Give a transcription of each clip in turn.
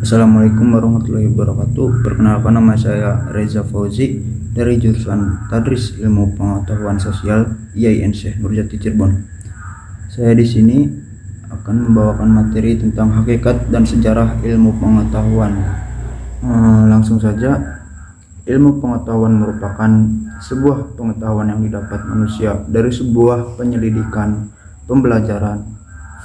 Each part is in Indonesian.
Assalamualaikum warahmatullahi wabarakatuh. Perkenalkan, nama saya Reza Fauzi dari jurusan Tadris Ilmu Pengetahuan Sosial IAIN Syekh Nurjati Cirebon. Saya di sini akan membawakan materi tentang hakikat dan sejarah ilmu pengetahuan. Langsung saja, ilmu pengetahuan merupakan sebuah pengetahuan yang didapat manusia dari sebuah penyelidikan, pembelajaran,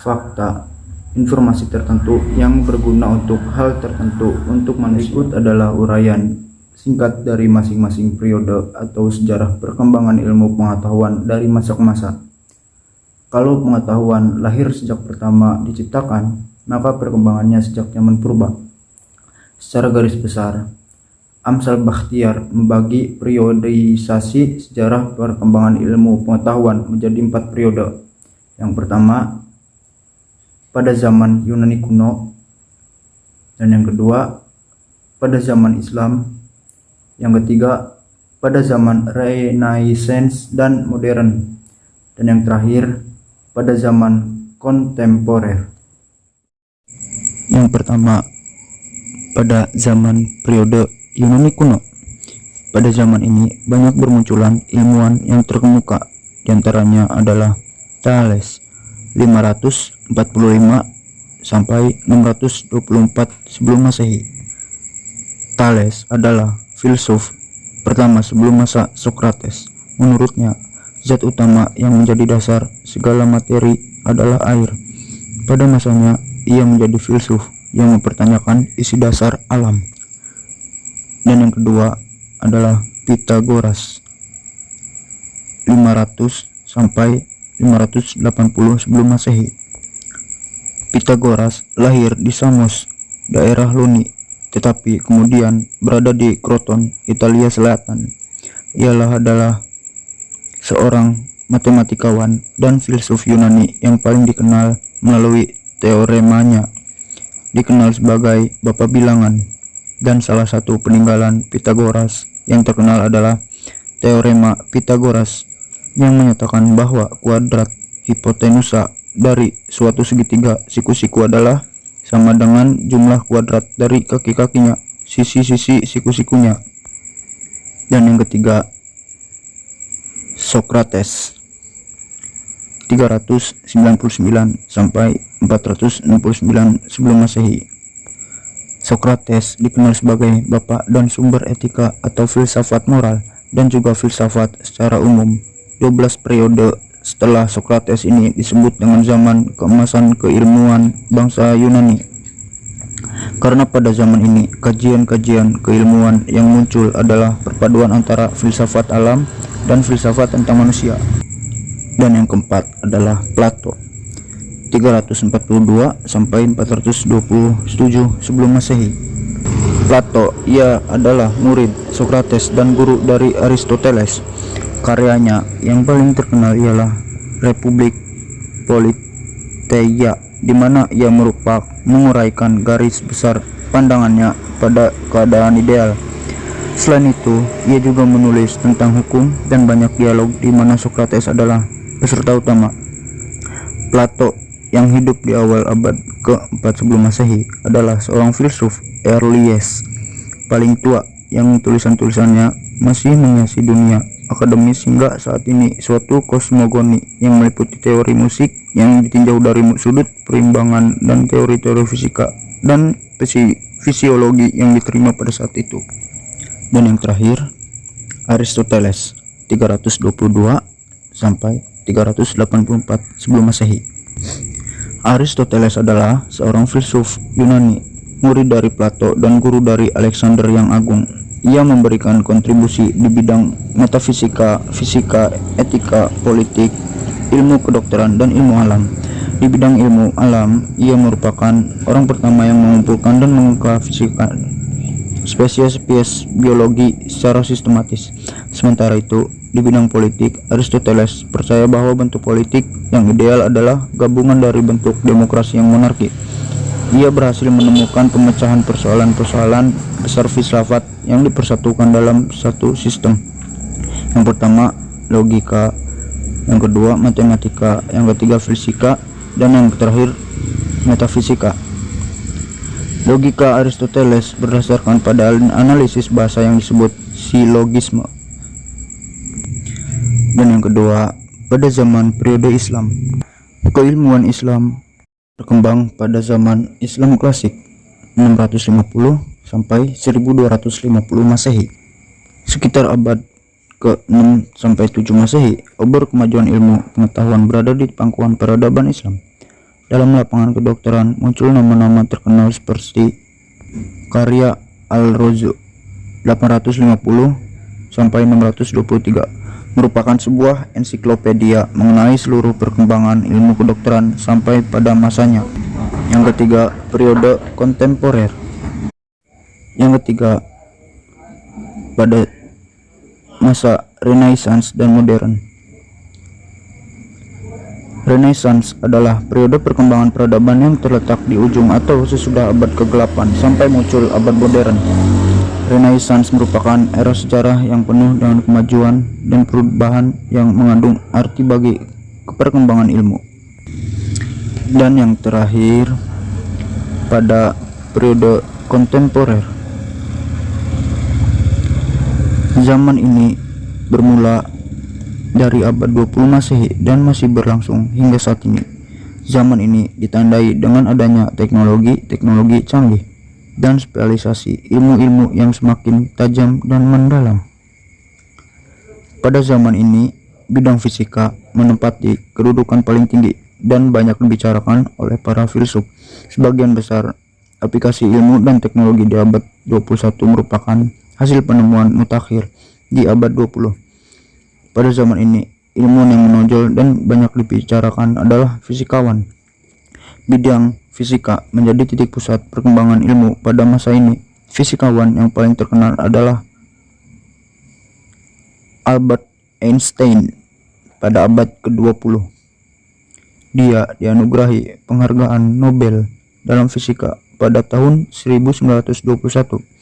fakta, informasi tertentu yang berguna untuk hal tertentu untuk manusia. Berikut adalah uraian singkat dari masing-masing periode atau sejarah perkembangan ilmu pengetahuan dari masa ke masa. Kalau pengetahuan lahir sejak pertama diciptakan, maka perkembangannya sejak zaman purba. Secara garis besar, Amsal Bakhtiar membagi periodisasi sejarah perkembangan ilmu pengetahuan menjadi 4 periode. Yang pertama, pada zaman Yunani kuno, dan yang kedua pada zaman Islam, yang ketiga pada zaman Renaissance dan modern, dan yang terakhir pada zaman kontemporer. Yang pertama, pada zaman periode Yunani kuno. Pada zaman ini banyak bermunculan ilmuwan yang terkemuka, diantaranya adalah Thales 545 sampai 624 sebelum Masehi. Thales adalah filsuf pertama sebelum masa Socrates. Menurutnya, zat utama yang menjadi dasar segala materi adalah air. Pada masanya, ia menjadi filsuf yang mempertanyakan isi dasar alam. Dan yang kedua adalah Pythagoras 500 sampai 580 sebelum Masehi. Pythagoras lahir di Samos, daerah Luni, tetapi kemudian berada di Kroton, Italia Selatan. Ialah adalah seorang matematikawan dan filsuf Yunani yang paling dikenal melalui teoremanya, dikenal sebagai Bapak Bilangan. Dan salah satu peninggalan Pythagoras yang terkenal adalah teorema Pythagoras yang menyatakan bahwa kuadrat hipotenusa dari suatu segitiga siku-siku adalah sama dengan jumlah kuadrat dari kaki-kakinya, sisi-sisi siku-sikunya. Dan yang ketiga, Socrates 399 sampai 469 sebelum Masehi. Socrates dikenal sebagai bapak dan sumber etika atau filsafat moral dan juga filsafat secara umum. 12 periode setelah Socrates ini disebut dengan zaman keemasan keilmuan bangsa Yunani. Karena pada zaman ini kajian-kajian keilmuan yang muncul adalah perpaduan antara filsafat alam dan filsafat tentang manusia. Dan yang keempat adalah Plato 342 sampai 427 sebelum Masehi. Plato, ia adalah murid Socrates dan guru dari Aristoteles. Karyanya yang paling terkenal ialah Republik Politeia, di mana ia menguraikan garis besar pandangannya pada keadaan ideal. Selain itu, ia juga menulis tentang hukum dan banyak dialog di mana Socrates adalah peserta utama. Plato yang hidup di awal abad ke-4 sebelum Masehi adalah seorang filsuf earliest paling tua yang tulisan-tulisannya masih menghiasi dunia akademis hingga saat ini. Suatu kosmogoni yang meliputi teori musik yang ditinjau dari sudut perimbangan dan teori-teori fisika dan fisiologi yang diterima pada saat itu. Dan yang terakhir, Aristoteles 322 sampai 384 sebelum Masehi. Aristoteles adalah seorang filsuf Yunani, murid dari Plato dan guru dari Alexander yang Agung. Ia memberikan kontribusi di bidang metafisika, fisika, etika, politik, ilmu kedokteran, dan ilmu alam. Di bidang ilmu alam, ia merupakan orang pertama yang mengumpulkan dan mengklasifikasikan spesies-spesies biologi secara sistematis. Sementara itu, di bidang politik, Aristoteles percaya bahwa bentuk politik yang ideal adalah gabungan dari bentuk demokrasi yang monarki. Ia berhasil menemukan pemecahan persoalan-persoalan besar filsafat yang dipersatukan dalam satu sistem. Yang pertama, logika, yang kedua, matematika, yang ketiga, fisika, dan yang terakhir, metafisika. Logika Aristoteles berdasarkan pada analisis bahasa yang disebut silogisme. Dan yang kedua, pada zaman periode Islam. Keilmuan Islam berkembang pada zaman Islam klasik 650 sampai 1250 Masehi. Sekitar abad ke-6 sampai 7 Masehi, obor kemajuan ilmu pengetahuan berada di pangkuan peradaban Islam. Dalam lapangan kedokteran muncul nama-nama terkenal seperti karya Al-Razi 850 sampai 623 merupakan sebuah ensiklopedia mengenai seluruh perkembangan ilmu kedokteran sampai pada masanya. Yang ketiga, periode kontemporer. Yang ketiga, pada masa Renaissance dan modern. Renaissance adalah periode perkembangan peradaban yang terletak di ujung atau sesudah abad ke-8 sampai muncul abad modern. Renaissance merupakan era sejarah yang penuh dengan kemajuan dan perubahan yang mengandung arti bagi perkembangan ilmu. Dan yang terakhir, pada periode kontemporer. Zaman ini bermula dari abad 20 Masehi dan masih berlangsung hingga saat ini. Zaman ini ditandai dengan adanya teknologi canggih dan spesialisasi ilmu-ilmu yang semakin tajam dan mendalam. Pada zaman ini, bidang fisika menempati kedudukan paling tinggi dan banyak dibicarakan oleh para filsuf. Sebagian besar aplikasi ilmu dan teknologi di abad 21 merupakan hasil penemuan mutakhir di abad 20. Pada zaman ini, ilmuwan yang menonjol dan banyak dibicarakan adalah fisikawan. Bidang fisika menjadi titik pusat perkembangan ilmu pada masa ini. Fisikawan yang paling terkenal adalah Albert Einstein pada abad ke-20. Dia dianugerahi penghargaan Nobel dalam fisika pada tahun 1921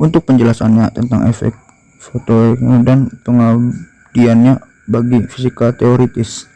untuk penjelasannya tentang efek fotonik dan pengabdiannya bagi fisika teoritis.